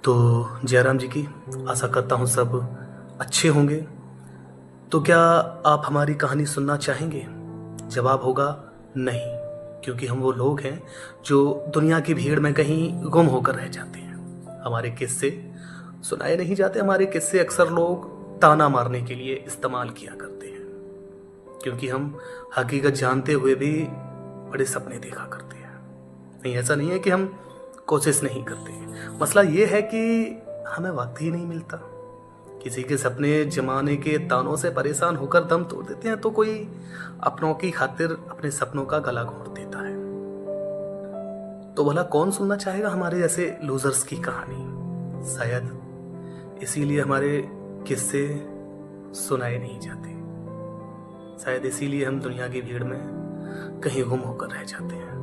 तो जयराम जी की आशा करता हूँ सब अच्छे होंगे। तो क्या आप हमारी कहानी सुनना चाहेंगे? जवाब होगा नहीं, क्योंकि हम वो लोग हैं जो दुनिया की भीड़ में कहीं गुम होकर रह जाते हैं। हमारे किस्से सुनाए नहीं जाते, हमारे किस्से अक्सर लोग ताना मारने के लिए इस्तेमाल किया करते हैं, क्योंकि हम हकीकत जानते हुए भी बड़े सपने देखा करते हैं। नहीं, ऐसा नहीं है कि हम कोशिश नहीं करते, मसला ये है कि हमें वक्त ही नहीं मिलता। किसी के सपने जमाने के तानों से परेशान होकर दम तोड़ देते हैं, तो कोई अपनों की खातिर अपने सपनों का गला घोंट देता है। तो भला कौन सुनना चाहेगा हमारे जैसे लूजर्स की कहानी? शायद इसीलिए हमारे किस्से सुनाए नहीं जाते, शायद इसीलिए हम दुनिया की भीड़ में कहीं गुम होकर रह जाते हैं।